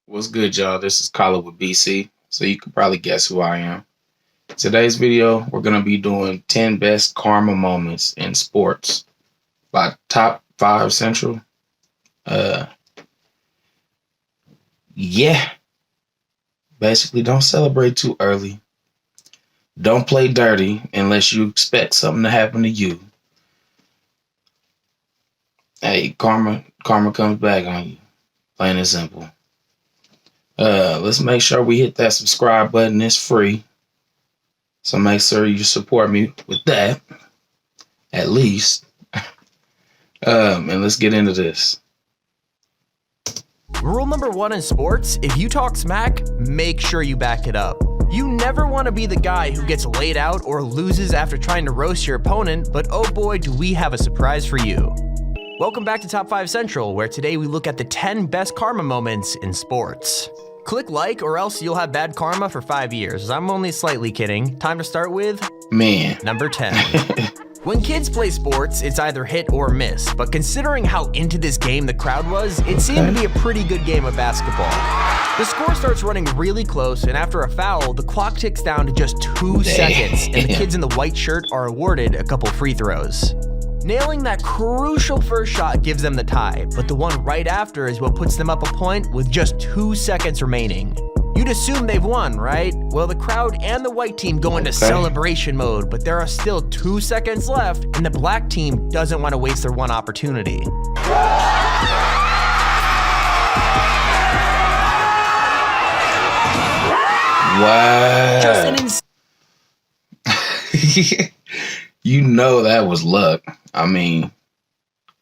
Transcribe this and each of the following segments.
What's good, y'all? This is Colin with BC, so you can probably guess who I am. Today's video, we're going to be doing 10 best karma moments in sports by Top 5 Central. Yeah. Basically, don't celebrate too early. Don't play dirty unless you expect something to happen to you. Hey, karma comes back on you. Plain and simple. Let's make sure we hit that subscribe button. It's free. So make sure you support me with that. At least. And let's get into this. Rule number 1 in sports, if you talk smack, make sure you back it up. You never want to be the guy who gets laid out or loses after trying to roast your opponent, but oh boy, do we have a surprise for you. Welcome back to Top 5 Central, where today we look at the 10 best karma moments in sports. Click like or else you'll have bad karma for 5 years. I'm only slightly kidding. Time to start with number 10. When kids play sports, it's either hit or miss, but considering how into this game the crowd was, it seemed to be a pretty good game of basketball. The score starts running really close, and after a foul, the clock ticks down to just 2 seconds, and the kids in the white shirt are awarded a couple free throws. Nailing that crucial first shot gives them the tie, but the one right after is what puts them up a point with just 2 seconds remaining. You'd assume they've won, right? Well, the crowd and the white team go into celebration mode, but there are still 2 seconds left, and the black team doesn't want to waste their one opportunity. Wow. Just an You know that was luck. I mean,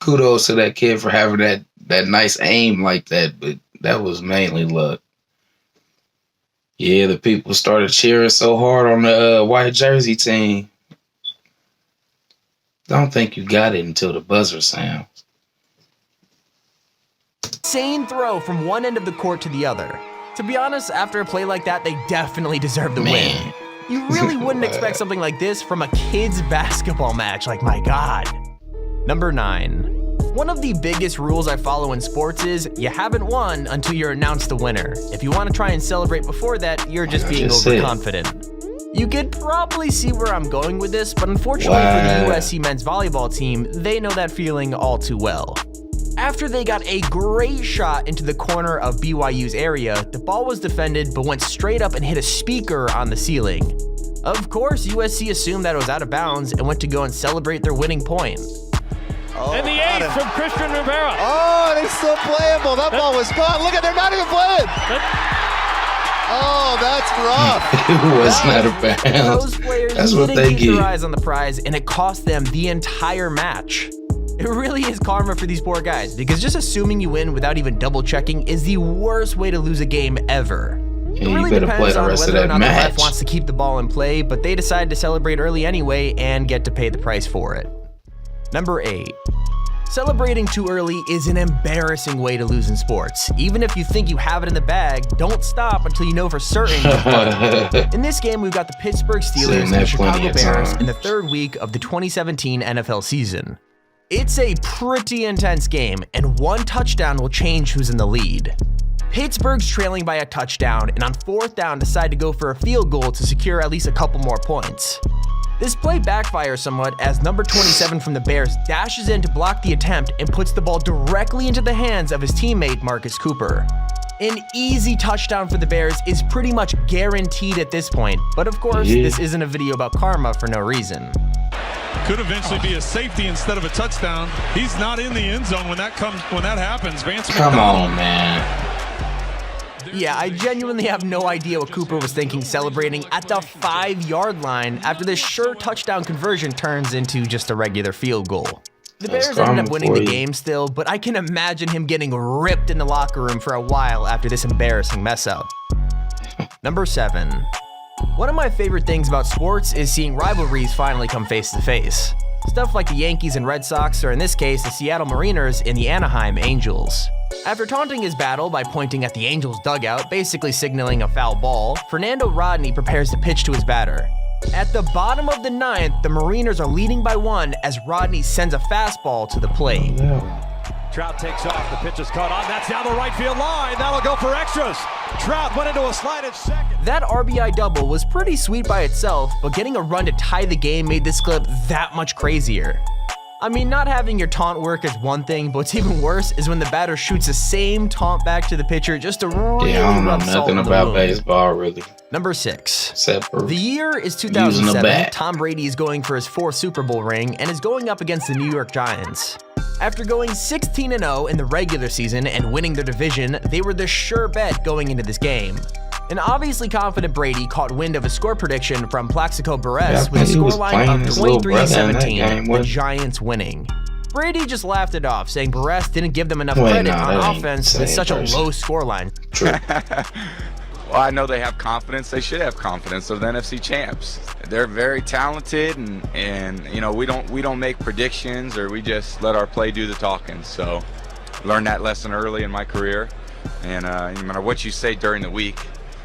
kudos to that kid for having that nice aim like that, but that was mainly luck. Yeah, the people started cheering so hard on the white jersey team. Don't think you got it until the buzzer sounds. insane throw from one end of the court to the other. To be honest, after a play like that, they definitely deserve the win. You really wouldn't expect something like this from a kids' basketball match, like my god. Number 9. One of the biggest rules I follow in sports is you haven't won until you're announced the winner. If you want to try and celebrate before that, you're just being overconfident. You could probably see where I'm going with this, but unfortunately for the USC men's volleyball team, they know that feeling all too well. After they got a great shot into the corner of BYU's area, the ball was defended but went straight up and hit a speaker on the ceiling. Of course, USC assumed that it was out of bounds and went to go and celebrate their winning point. And the ace from Christian Rivera. Oh, and he's still playable. That ball was gone. Look at, they're not even playing. Oh, that's rough. It was not a bounds. Those players That's what didn't they keep their get. eyes on the prize, and it cost them the entire match. It really is karma for these poor guys, because just assuming you win without even double checking is the worst way to lose a game ever. Yeah, It you really better play depends the on rest of whether or that not the ref match. wants to keep the ball in play, but they decide to celebrate early anyway and get to pay the price for it. Number 8. Celebrating too early is an embarrassing way to lose in sports. Even if you think you have it in the bag, don't stop until you know for certain you've won. In this game, we've got the Pittsburgh Steelers and the Chicago Bears in the third week of the 2017 NFL season. It's a pretty intense game, and one touchdown will change who's in the lead. Pittsburgh's trailing by a touchdown, and on 4th down decide to go for a field goal to secure at least a couple more points. This play backfires somewhat as number 27 from the Bears dashes in to block the attempt and puts the ball directly into the hands of his teammate Marcus Cooper. An easy touchdown for the Bears is pretty much guaranteed at this point, but of course, this isn't a video about karma for no reason. Could eventually be a safety instead of a touchdown. He's not in the end zone when that happens. Vance Come McDonald. on, man. Yeah, I genuinely have no idea what Cooper was thinking celebrating at the 5-yard line after this sure touchdown conversion turns into just a regular field goal. The Bears ended up winning the game still, but I can imagine him getting ripped in the locker room for a while after this embarrassing mess up. Number 7. One of my favorite things about sports is seeing rivalries finally come face to face. Stuff like the Yankees and Red Sox, or in this case, the Seattle Mariners and the Anaheim Angels. After taunting his battle by pointing at the Angels' dugout, basically signaling a foul ball, Fernando Rodney prepares to pitch to his batter. At the bottom of the 9th, the Mariners are leading by 1 as Rodney sends a fastball to the plate. Trout takes off. The pitch is caught on. That's down the right field line. That'll go for extras. Trout went into a slide at second. That RBI double was pretty sweet by itself, but getting a run to tie the game made this clip that much crazier. I mean, not having your taunt work is one thing, but what's even worse is when the batter shoots the same taunt back to the pitcher just to really I don't know rub salt nothing in the about wound. baseball, really. Number 6. Except for The year is using a 2007. bat. Tom Brady is going for his 4th Super Bowl ring and is going up against the New York Giants. After going 16-0 in the regular season and winning their division, they were the sure bet going into this game. An obviously confident Brady caught wind of a score prediction from Plaxico Burress with a he was scoreline playing of his little brother in that 23-17, game, the wasn't he? Giants winning. Brady just laughed it off, saying Burress didn't give them enough Wait, credit nah, that on ain't offense the with same such a person. low scoreline. True. Well, I know they have confidence. They should have confidence of the NFC champs. They're very talented, and you know we don't make predictions, or we just let our play do the talking. So, learned that lesson early in my career, and no matter what you say during the week,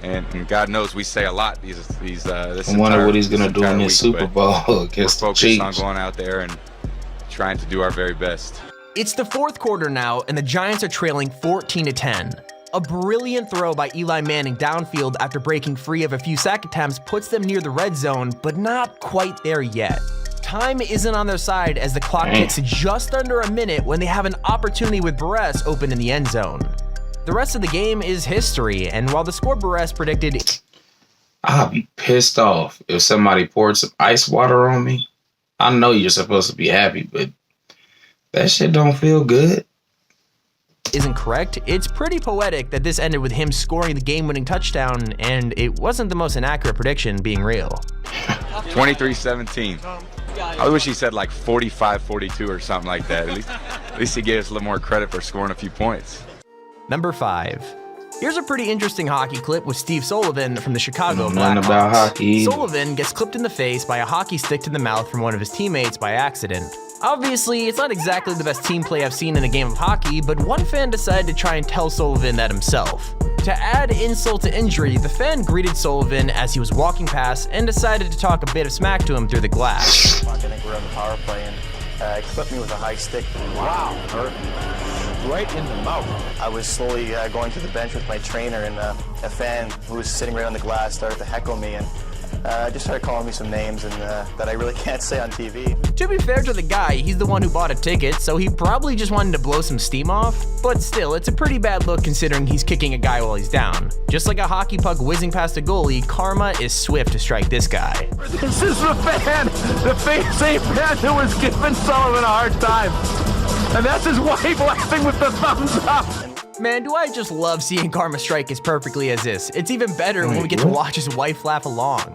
and God knows we say a lot. This I wonder what he's gonna do in this Super Bowl We're against the focused on Chiefs. going out there and trying to do our very best. It's the 4th quarter now, and the Giants are trailing 14-10. A brilliant throw by Eli Manning downfield after breaking free of a few sack attempts puts them near the red zone, but not quite there yet. Time isn't on their side as the clock Dang. ticks just under a minute when they have an opportunity with Burress open in the end zone. The rest of the game is history, and while the score Burress predicted I'll be pissed off if somebody poured some ice water on me. I know you're supposed to be happy, but that shit don't feel good. isn't correct, it's pretty poetic that this ended with him scoring the game-winning touchdown, and it wasn't the most inaccurate prediction being real. 23-17. I wish he said like 45-42 or something like that. At least he gave us a little more credit for scoring a few points. Number 5. Here's a pretty interesting hockey clip with Steve Sullivan from the Chicago Know nothing Blackhawks. about hockey either. Sullivan gets clipped in the face by a hockey stick to the mouth from one of his teammates by accident. Obviously, it's not exactly the best team play I've seen in a game of hockey, but one fan decided to try and tell Sullivan that himself. To add insult to injury, the fan greeted Sullivan as he was walking past and decided to talk a bit of smack to him through the glass. I think we're on the power play, and clipped me with a high stick. Wow, hurt. Right in the mouth. I was slowly going to the bench with my trainer, and a fan who was sitting right on the glass started to heckle me, and just started calling me some names and that I really can't say on TV. To be fair to the guy, he's the one who bought a ticket, so he probably just wanted to blow some steam off. But still, it's a pretty bad look considering he's kicking a guy while he's down. Just like a hockey puck whizzing past a goalie, karma is swift to strike this guy. This is the same fan who was giving Sullivan a hard time. And that's his wife laughing with the thumbs up. Man, do I just love seeing karma strike as perfectly as this. It's even better when we get to watch his wife laugh along.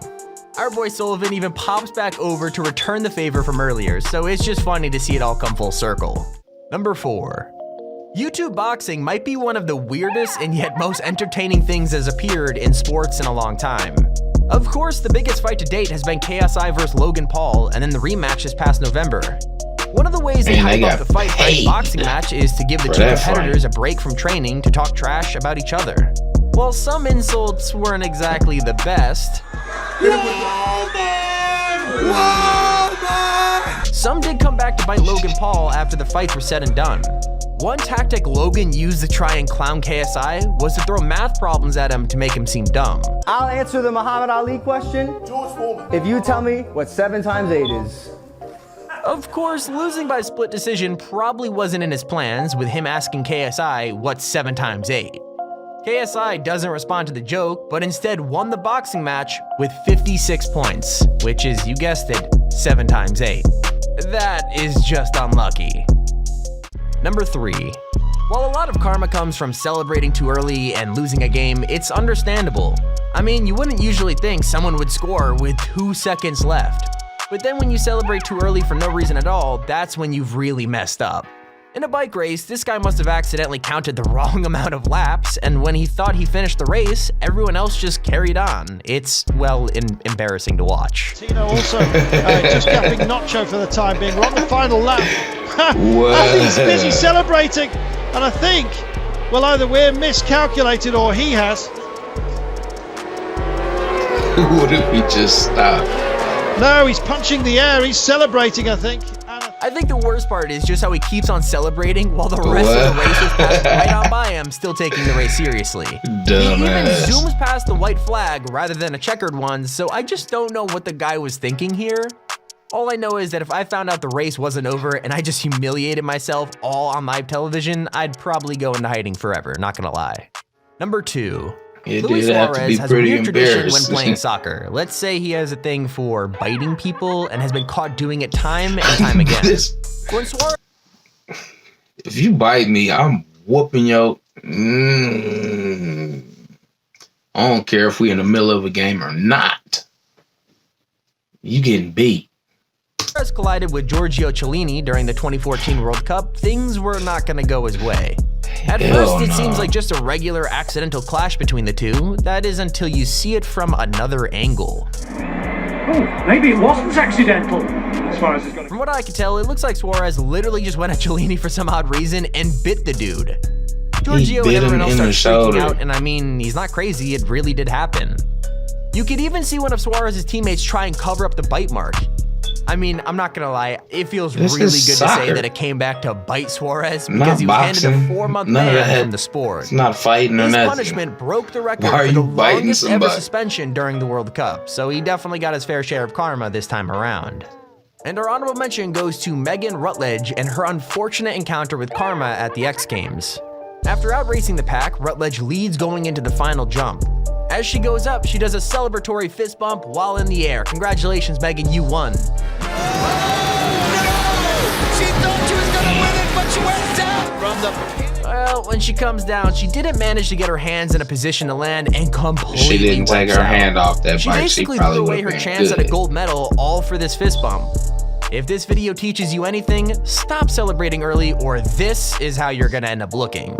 Our boy Sullivan even pops back over to return the favor from earlier, so it's just funny to see it all come full circle. Number 4. YouTube boxing might be one of the weirdest and yet most entertaining things that has appeared in sports in a long time. Of course, the biggest fight to date has been KSI vs. Logan Paul, and then the rematch this past November. One of the ways they hype up the fight for any boxing match is to give the two competitors a break from training to talk trash about each other. While some insults weren't exactly the best, some did come back to bite Logan Paul after the fights were said and done. One tactic Logan used to try and clown KSI was to throw math problems at him to make him seem dumb. I'll answer the Muhammad Ali question if you tell me what 7 times 8 is. Of course, losing by split decision probably wasn't in his plans, with him asking KSI what's 7 times 8. KSI doesn't respond to the joke, but instead won the boxing match with 56 points, which is, you guessed it, 7 times 8. That is just unlucky. Number 3. While a lot of karma comes from celebrating too early and losing a game, it's understandable. I mean, you wouldn't usually think someone would score with 2 seconds left. But then when you celebrate too early for no reason at all, that's when you've really messed up. In a bike race, this guy must have accidentally counted the wrong amount of laps, and when he thought he finished the race, everyone else just carried on. It's, well, embarrassing to watch. Tino also just gapping Nacho for the time being. We're on the final lap. What? He's busy celebrating, and I think, well, either we're miscalculated or he has. What if we just stopped? No, he's punching the air. He's celebrating, I think. I think the worst part is just how he keeps on celebrating while the rest of the race is passing right on by him, still taking the race seriously. He even zooms past the white flag rather than a checkered one, so I just don't know what the guy was thinking here. All I know is that if I found out the race wasn't over and I just humiliated myself all on live television, I'd probably go into hiding forever, not gonna lie. Number 2. Luis Suarez has a weird tradition when playing soccer. Let's say he has a thing for biting people and has been caught doing it time and time again. When Suarez... If you bite me, I'm whooping your... I don't care if we're in the middle of a game or not. You getting beat. Suarez collided with Giorgio Chiellini during the 2014 World Cup, things were not going to go his way. At first, it seems like just a regular accidental clash between the two. That is until you see it from another angle. Oh, maybe it wasn't accidental. As far as it's From what I can tell, it looks like Suarez literally just went at Chiellini for some odd reason and bit the dude. Giorgio and everyone else starts freaking out, and I mean, he's not crazy, it really did happen. You could even see one of Suarez's teammates try and cover up the bite mark. I mean, I'm not gonna lie, it feels really good to say that it came back to bite Suarez because he was handed a 4-month ban from the sport. It's not fighting or nothing. His punishment broke the record for the longest ever suspension during the World Cup, so he definitely got his fair share of karma this time around. And our honorable mention goes to Megan Rutledge and her unfortunate encounter with karma at the X Games. After outracing the pack, Rutledge leads going into the final jump. As she goes up, she does a celebratory fist bump while in the air. Congratulations, Megan, you won. She thought she was gonna win it, but she went down from the... Well, when she comes down, she didn't manage to get her hands in a position to land and completely She didn't take her hand off that bike. She basically threw away her chance at a gold medal all for this fist bump. If this video teaches you anything, stop celebrating early or this is how you're gonna end up looking.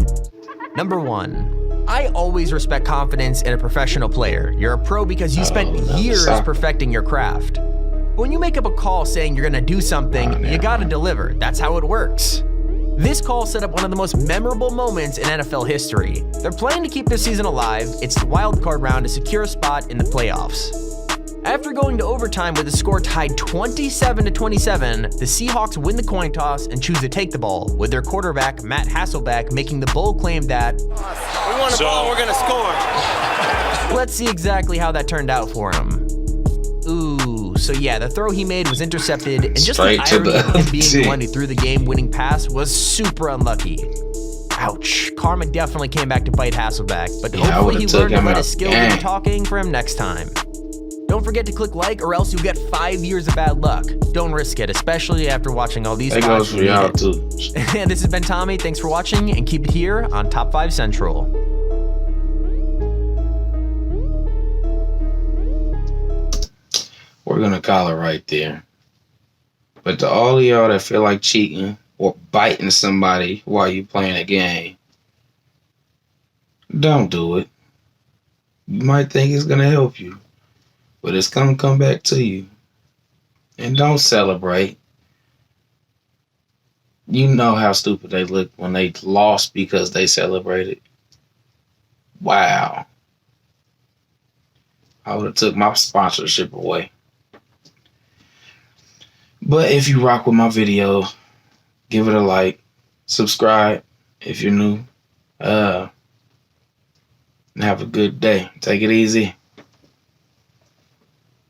Number 1. I always respect confidence in a professional player. You're a pro because you spent years perfecting your craft. But when you make up a call saying you're gonna do something, you gotta deliver. That's how it works. This call set up one of the most memorable moments in NFL history. They're playing to keep their season alive. It's the wild card round to secure a spot in the playoffs. After going to overtime with the score tied 27-27, the Seahawks win the coin toss and choose to take the ball, with their quarterback, Matt Hasselbeck, making the bold claim that, "We want the ball, we're gonna score." Let's see exactly how that turned out for him. Ooh, so yeah, the throw he made was intercepted, and just the irony of him being the one who threw the game-winning pass was super unlucky. Ouch, karma definitely came back to bite Hasselbeck, but hopefully he learned to let his skill do the talking for him next time. Don't forget to click like or else you'll get 5 years of bad luck. Don't risk it, especially after watching all these. That goes for y'all too. And this has been Tommy. Thanks for watching and keep it here on Top 5 Central. We're gonna call it right there. But to all of y'all that feel like cheating or biting somebody while you playing a game, don't do it. You might think it's gonna help you, but it's gonna come back to you. And don't celebrate. You know how stupid they look when they lost because they celebrated. Wow. I would have took my sponsorship away. But if you rock with my video, give it a like, subscribe if you're new, and have a good day. Take it easy.